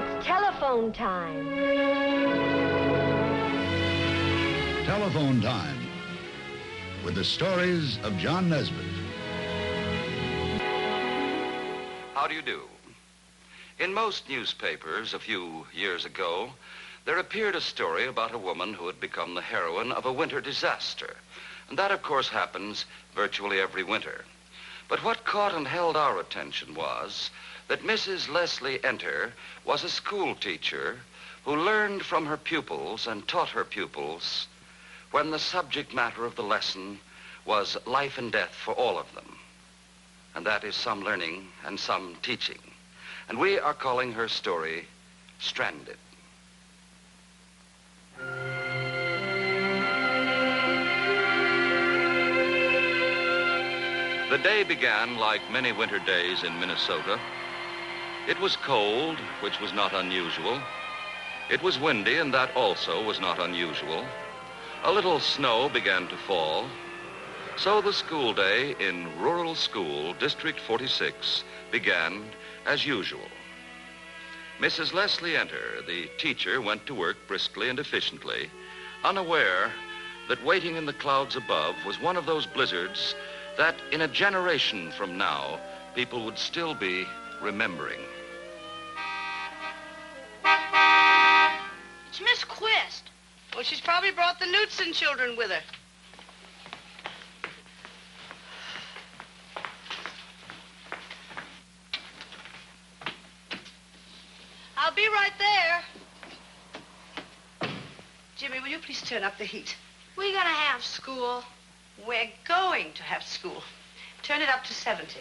It's telephone time. Telephone time with the stories of John Nesbitt. How do you do? In most newspapers a few years ago, there appeared a story about a woman who had become the heroine of a winter disaster. And that, of course, happens virtually every winter. But what caught and held our attention was that Mrs. Leslie Enter was a school teacher who learned from her pupils and taught her pupils when the subject matter of the lesson was life and death for all of them. And that is some learning and some teaching. And we are calling her story Stranded. The day began like many winter days in Minnesota. It was cold, which was not unusual. It was windy, and that also was not unusual. A little snow began to fall. So the school day in Rural School, District 46, began as usual. Mrs. Leslie Enter, the teacher, went to work briskly and efficiently, unaware that waiting in the clouds above was one of those blizzards that in a generation from now, people would still be remembering. It's Miss Quist. Well, she's probably brought the Knudsen children with her. I'll be right there. Jimmy, will you please turn up the heat? We're gonna have school. We're going to have school. Turn it up to 70.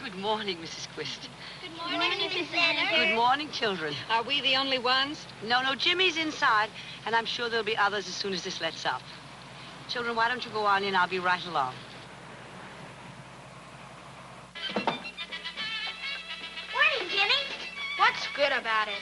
Good morning, Mrs. Quist. Good morning, Mrs. Enter. Good morning, children. Are we the only ones? No, Jimmy's inside, and I'm sure there'll be others as soon as this lets up. Children, why don't you go on in? I'll be right along. Morning, Jimmy. What's good about it?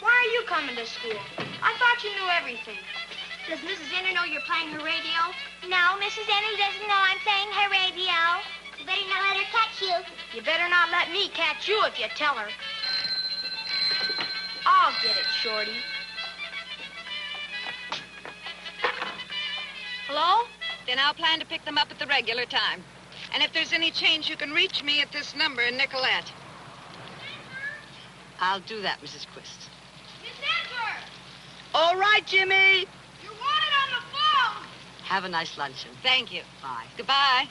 Why are you coming to school? I thought you knew everything. Does Mrs. Enter know you're playing her radio? No, Mrs. Enter doesn't know I'm playing her radio. You better not let her catch you. You better not let me catch you if you tell her. I'll get it, Shorty. Hello? Then I'll plan to pick them up at the regular time. And if there's any change, you can reach me at this number in Nicolette. I'll do that, Mrs. Quist. Miss Enter! All right, Jimmy. You're wanted on the phone! Have a nice luncheon. Thank you. Bye. Goodbye.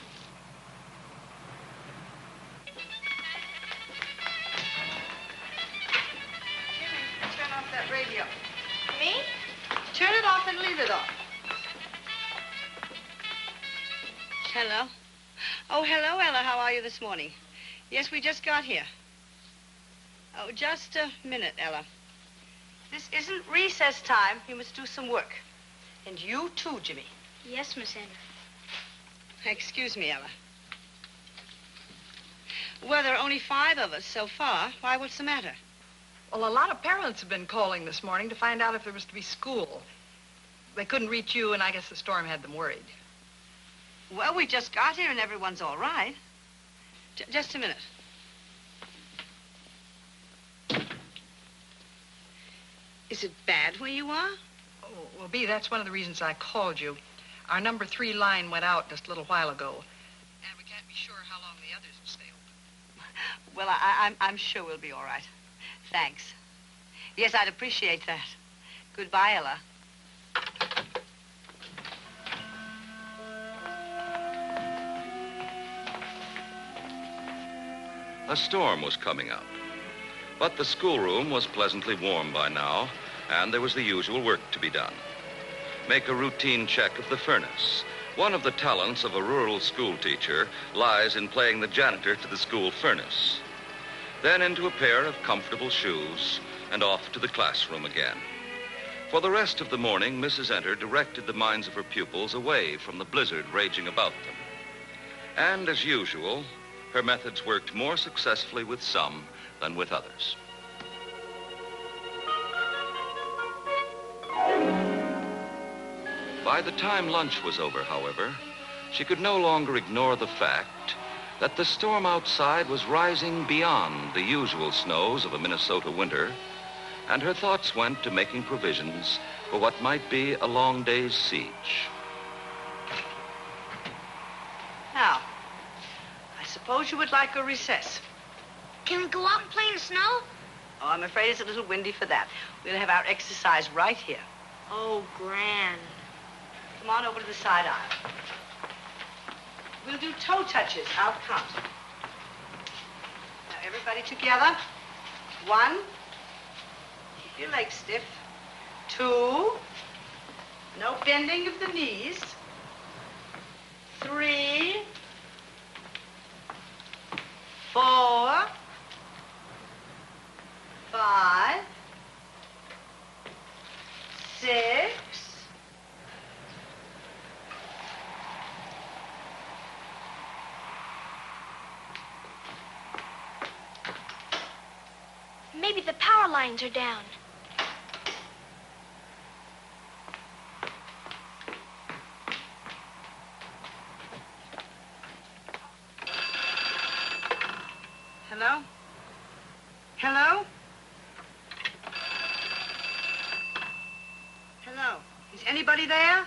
Jimmy, turn off that radio. Me? Turn it off and leave it off. Hello. Oh, hello, Ella. How are you this morning? Yes, we just got here. Oh, just a minute, Ella. This isn't recess time. You must do some work. And you too, Jimmy. Yes, Miss Enter. Excuse me, Ella. Well, there are only 5 of us so far. Why, what's the matter? Well, a lot of parents have been calling this morning to find out if there was to be school. They couldn't reach you, and I guess the storm had them worried. Well, we just got here and everyone's all right. Just a minute. Is it bad where you are? Oh, well, Bee, that's one of the reasons I called you. Our number 3 line went out just a little while ago, and we can't be sure how long the others will stay open. Well, I'm sure we'll be all right. Thanks. Yes, I'd appreciate that. Goodbye, Ella. A storm was coming up. But the schoolroom was pleasantly warm by now, and there was the usual work to be done. Make a routine check of the furnace. One of the talents of a rural school teacher lies in playing the janitor to the school furnace. Then into a pair of comfortable shoes and off to the classroom again. For the rest of the morning, Mrs. Enter directed the minds of her pupils away from the blizzard raging about them. And as usual, her methods worked more successfully with some than with others. By the time lunch was over, however, she could no longer ignore the fact that the storm outside was rising beyond the usual snows of a Minnesota winter, and her thoughts went to making provisions for what might be a long day's siege. Now, I suppose you would like a recess. Can we go out and play in the snow? Oh, I'm afraid it's a little windy for that. We'll have our exercise right here. Oh, grand. Come on over to the side aisle. We'll do toe touches. I'll count. Now, everybody together. 1. Keep your legs stiff. 2. No bending of the knees. 3. 4. 5. 6. Maybe the power lines are down. Hello? Hello? Hello? Is anybody there?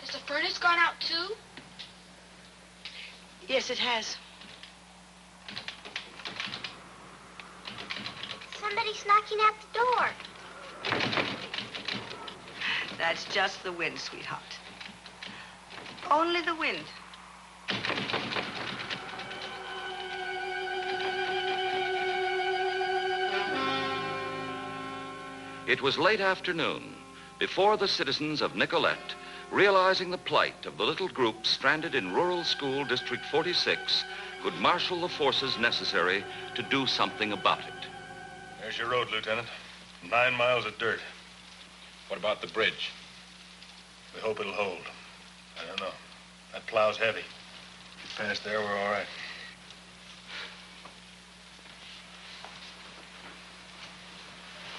Has the furnace gone out too? Yes, it has. Somebody's knocking at the door. That's just the wind, sweetheart. Only the wind. It was late afternoon before the citizens of Nicolette, realizing the plight of the little group stranded in rural school District 46, could marshal the forces necessary to do something about it. There's your road, Lieutenant. 9 miles of dirt. What about the bridge? We hope it'll hold. I don't know. That plow's heavy. If we pass there, we're all right.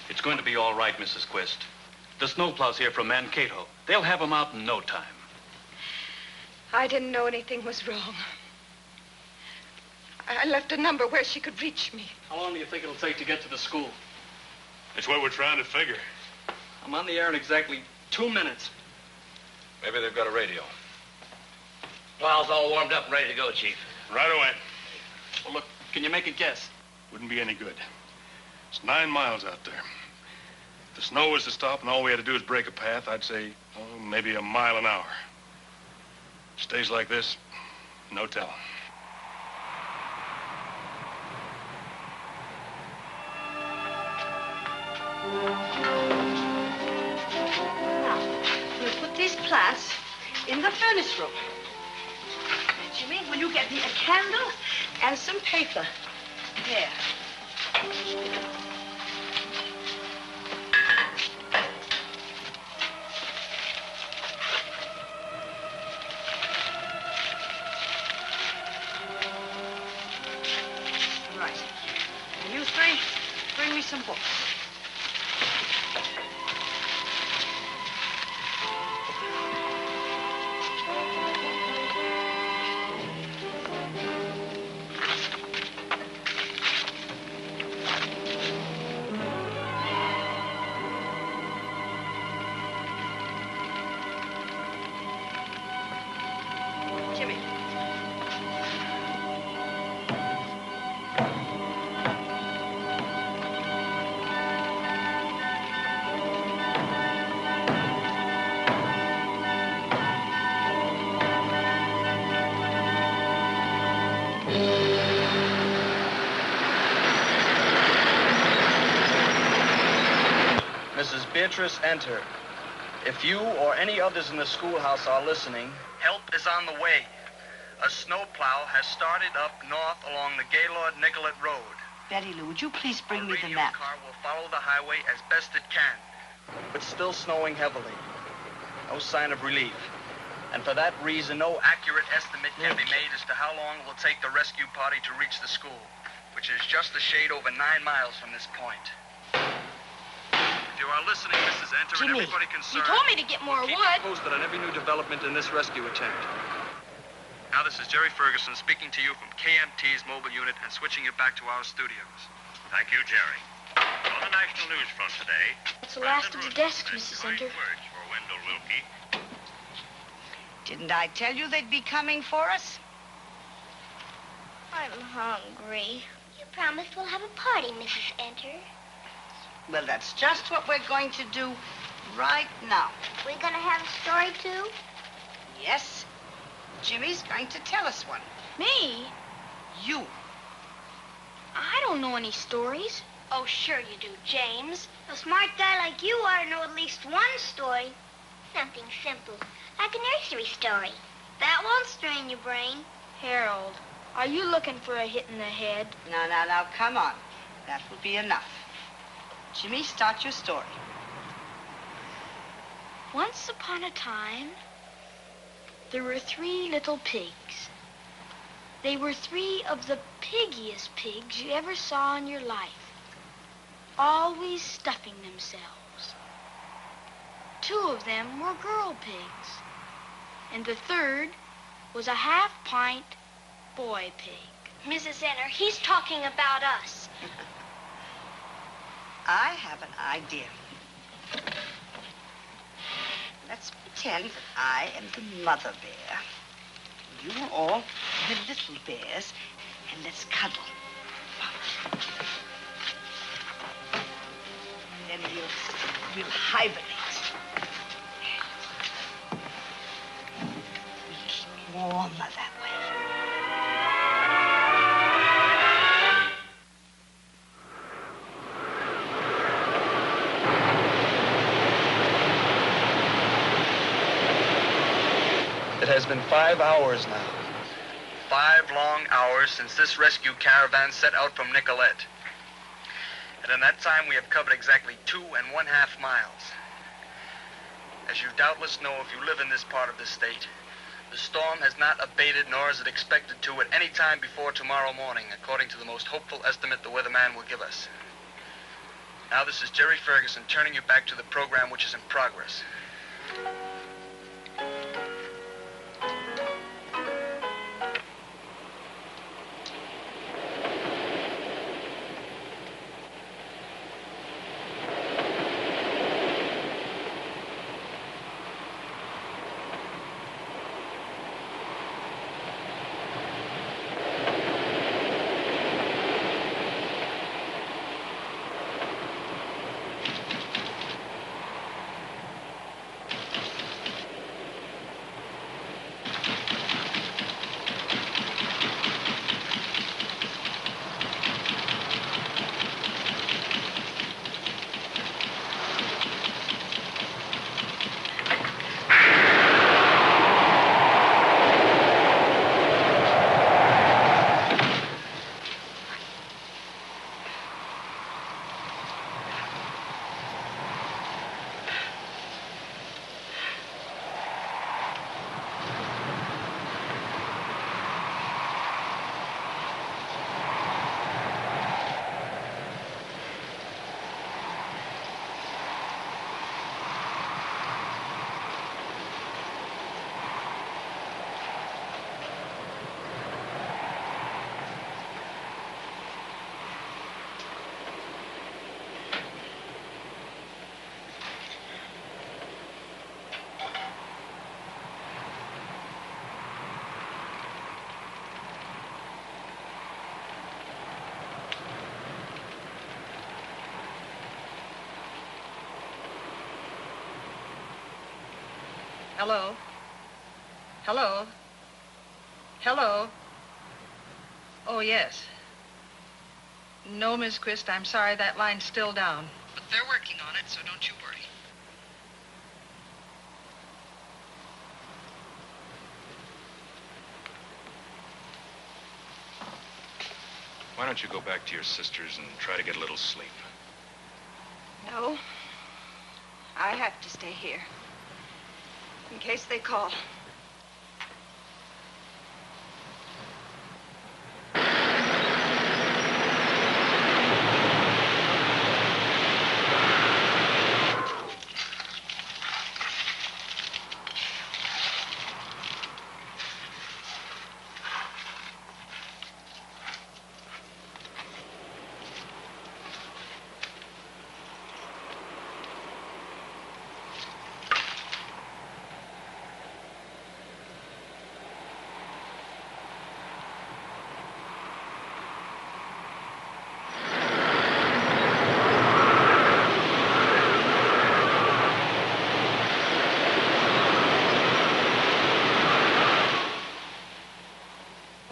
It's going to be all right, Mrs. Quist. The snowplows here from Mankato. They'll have them out in no time. I didn't know anything was wrong. I left a number where she could reach me. How long do you think it'll take to get to the school? That's what we're trying to figure. I'm on the air in exactly 2 minutes. Maybe they've got a radio. Plow's all warmed up and ready to go, Chief. Right away. Well, look, can you make a guess? Wouldn't be any good. It's 9 miles out there. If the snow was to stop and all we had to do is break a path, I'd say, oh, maybe a mile an hour. Stays like this, no telling. Now, we'll put these plants in the furnace room. Jimmy, will you get me a candle and some paper? There. Right. And you three, bring me some books. Jimmy. Mrs. Beatrice, enter. If you or any others in the schoolhouse are listening, help is on the way. A snowplow has started up north along the Gaylord-Nicollet Road. Betty Lou, would you please bring me the radio map? car will follow the highway as best it can, but still snowing heavily. No sign of relief. And for that reason, no accurate estimate can be made as to how long it will take the rescue party to reach the school, which is just a shade over 9 miles from this point. If you are listening, Mrs. Enter, and everybody concerned, you told me to get more we'll keep wood. you posted on every new development in this rescue attempt. Now, this is Jerry Ferguson speaking to you from KMT's mobile unit and switching you back to our studios. Thank you, Jerry. On the national news front today... That's the last of the desk, Mrs. Enter. ...words for Wendell Wilkie. Didn't I tell you they'd be coming for us? I'm hungry. You promised we'll have a party, Mrs. Enter. Well, that's just what we're going to do right now. We're gonna have a story, too? Yes. Jimmy's going to tell us one. Me? You. I don't know any stories. Oh, sure you do, James. A smart guy like you ought to know at least one story. Something simple, like a nursery story. That won't strain your brain. Harold, are you looking for a hit in the head? Now, come on. That will be enough. Jimmy, start your story. Once upon a time, there were 3 little pigs. They were 3 of the piggiest pigs you ever saw in your life, always stuffing themselves. 2 of them were girl pigs, and the 3rd was a half-pint boy pig. Mrs. Enter, he's talking about us. I have an idea. Let's pretend that I am the mother bear. You are all the little bears, and let's cuddle. Then we'll hibernate. We'll keep warmer that way. It has been 5 hours now. 5 long hours since this rescue caravan set out from Nicolette. And in that time, we have covered exactly 2½ miles. As you doubtless know if you live in this part of the state, the storm has not abated, nor is it expected to at any time before tomorrow morning, according to the most hopeful estimate the weatherman will give us. Now, this is Jerry Ferguson turning you back to the program which is in progress. Hello? Hello? Hello? Oh, yes. No, Miss Quist, I'm sorry, that line's still down. But they're working on it, so don't you worry. Why don't you go back to your sisters and try to get a little sleep? No. I have to stay here. In case they call.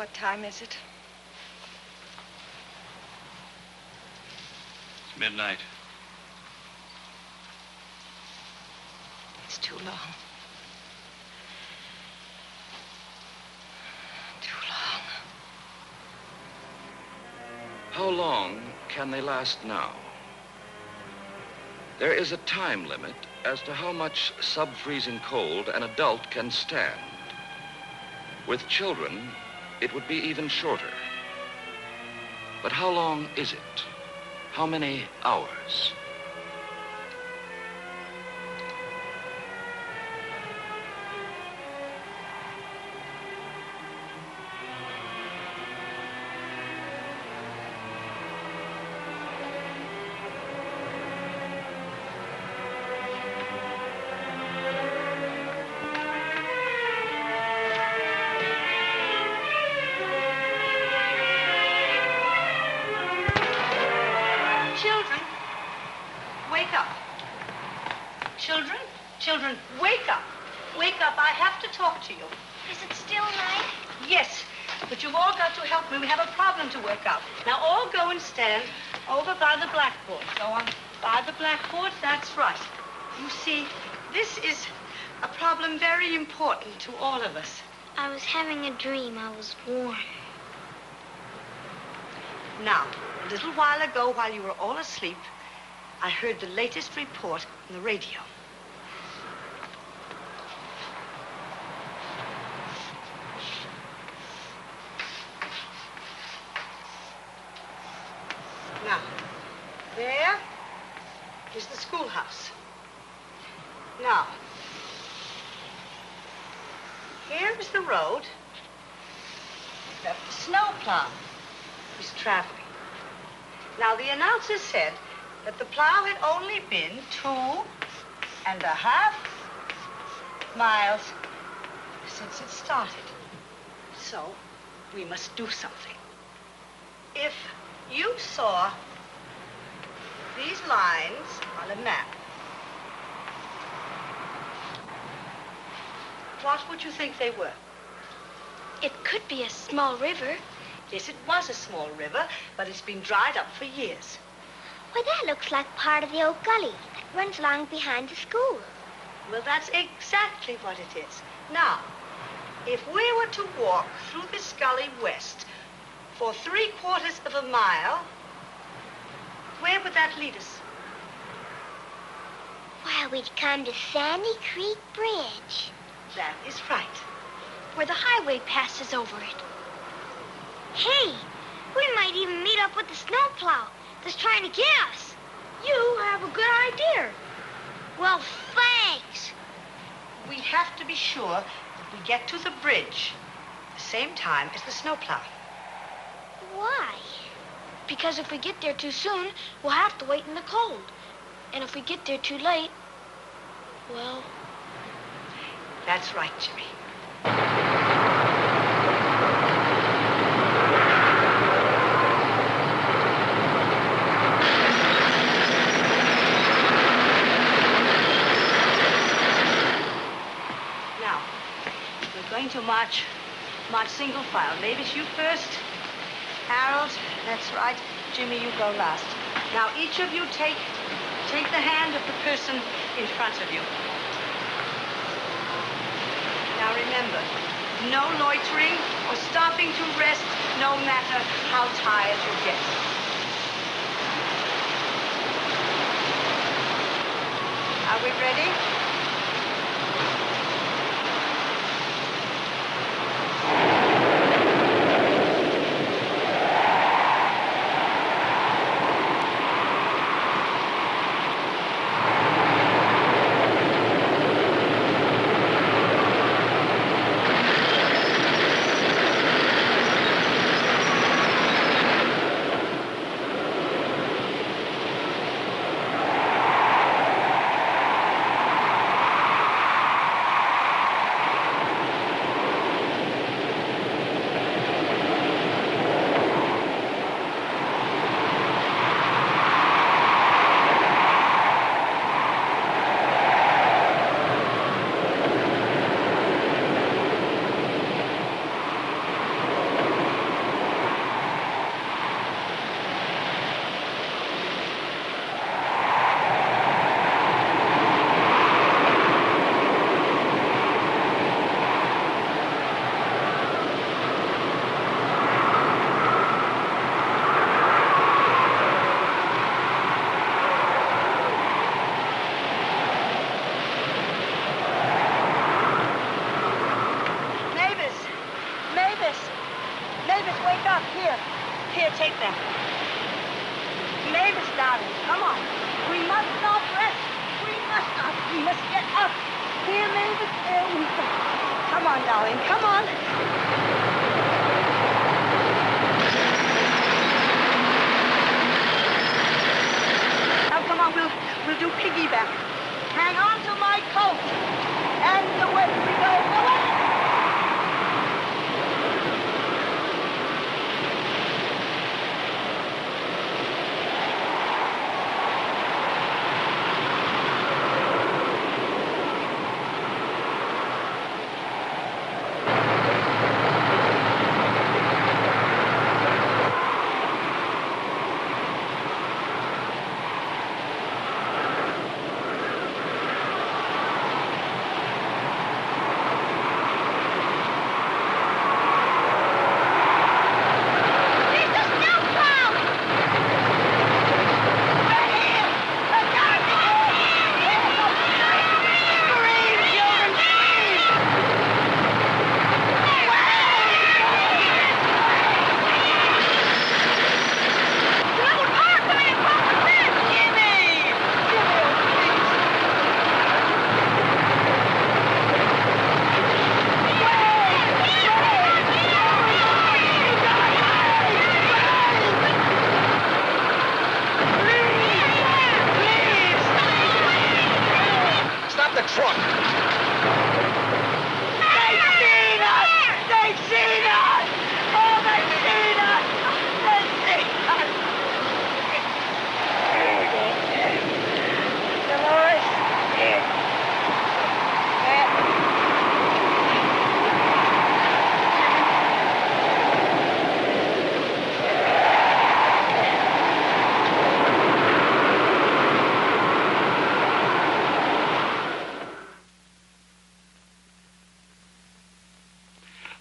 What time is it? It's midnight. It's too long. Too long. How long can they last now? There is a time limit as to how much sub-freezing cold an adult can stand. With children, it would be even shorter. But how long is it? How many hours? Children, wake up. Children, children, wake up. Wake up. I have to talk to you. Is it still night? Yes, but you've all got to help me. We have a problem to work out. Now, all go and stand over by the blackboard. Go on. By the blackboard, that's right. You see, this is a problem very important to all of us. I was having a dream. I was warm. Now, a little while ago, while you were all asleep, I heard the latest report on the radio. Now, there is the schoolhouse. Now, here is the road that the snowplow is traveling. Now, the announcer said that the plow had only been 2.5 miles since it started. So, we must do something. If you saw these lines on a map, what would you think they were? It could be a small river. Yes, it was a small river, but it's been dried up for years. Why, that looks like part of the old gully that runs along behind the school. Well, that's exactly what it is. Now, if we were to walk through this gully west for 3/4 of a mile, where would that lead us? Well, we'd come to Sandy Creek Bridge. That is right. Where the highway passes over it. Hey, we might even meet up with the snowplow that's trying to get us. You have a good idea. Well, thanks. We have to be sure that we get to the bridge at the same time as the snowplow. Why? Because if we get there too soon, we'll have to wait in the cold. And if we get there too late, well... That's right, Jimmy. Now, we're going to march single file. Mavis, you first. Harold, that's right. Jimmy, you go last. Now, each of you take the hand of the person in front of you. Now, remember, no loitering or stopping to rest, no matter how tired you get. Are we ready? Mavis! Mavis, wake up. Here. Here, take them. Mavis, darling, come on. We must not rest. We must not. We must get up. Here, Mavis. There we go. Come on, darling. Come on. Now, come on. We'll do piggyback. Hang on to my coat. And away we go. Away!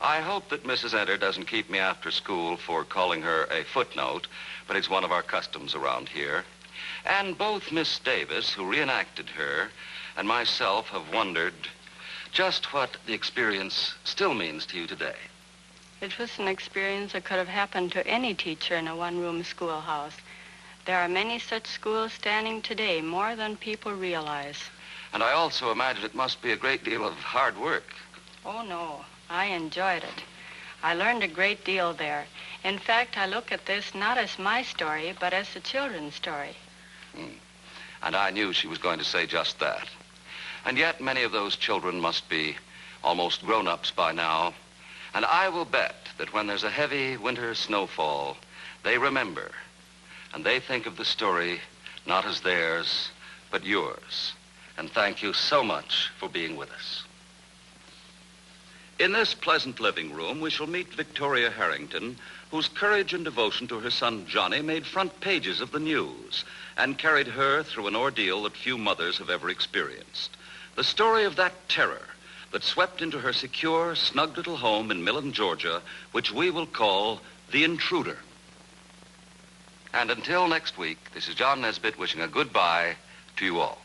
I hope that Mrs. Enter doesn't keep me after school for calling her a footnote, but it's one of our customs around here. And both Miss Davis, who reenacted her, and myself have wondered just what the experience still means to you today. It was an experience that could have happened to any teacher in a one-room schoolhouse. There are many such schools standing today, more than people realize. And I also imagine it must be a great deal of hard work. Oh, no. I enjoyed it. I learned a great deal there. In fact, I look at this not as my story, but as the children's story. And I knew she was going to say just that. And yet many of those children must be almost grown-ups by now. And I will bet that when there's a heavy winter snowfall, they remember. And they think of the story not as theirs, but yours. And thank you so much for being with us. In this pleasant living room, we shall meet Victoria Harrington, whose courage and devotion to her son Johnny made front pages of the news and carried her through an ordeal that few mothers have ever experienced. The story of that terror that swept into her secure, snug little home in Millen, Georgia, which we will call The Intruder. And until next week, this is John Nesbitt wishing a goodbye to you all.